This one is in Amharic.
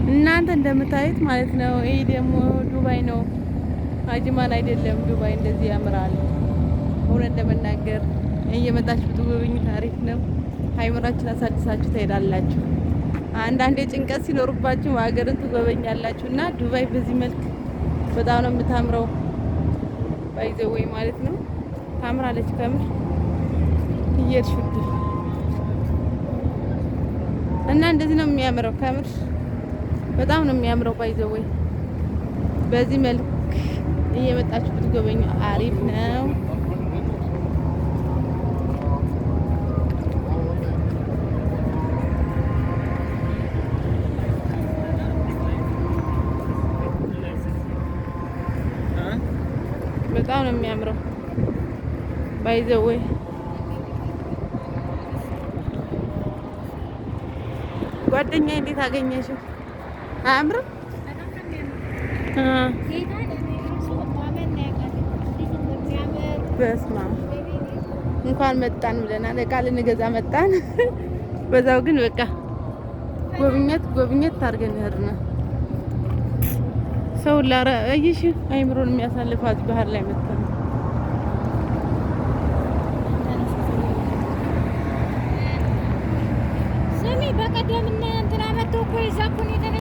እናንተ እንደምታዩት ማለት ነው። ይሄ ደግሞ ዱባይ ነው፣ አጅማን አይደለም። ዱባይ እንደዚህ ያምራል። እውነት ለመናገር እየመጣችሁ ብትጎበኙ ታሪክ ነው። ሃይማኖታችሁን አሳድሳችሁ ትሄዳላችሁ። አንዳንዴ ጭንቀት ሲኖርባችሁ ሀገርን ትጎበኛላችሁ እና ዱባይ በዚህ መልክ በጣም ነው የምታምረው። ባይዘወይ ማለት ነው ታምራለች ከምር እየርሹት እና እንደዚህ ነው የሚያምረው ከምር በጣም ነው የሚያምረው። ባይዘወይ በዚህ መልክ እየመጣችሁ ብትጎበኙ አሪፍ ነው። በጣም ነው የሚያምረው። ባይዘወይ ጓደኛዬ እንዴት አገኘሽው? አያምርም? በስማ እንኳን መጣን ብለናል። እቃ ልንገዛ መጣን። በዛው ግን በቃ ጎብኘት ታርገን ነው ሰው ላራ አይሽ አይምሮን የሚያሳልፋት ባህር ላይ መጣን።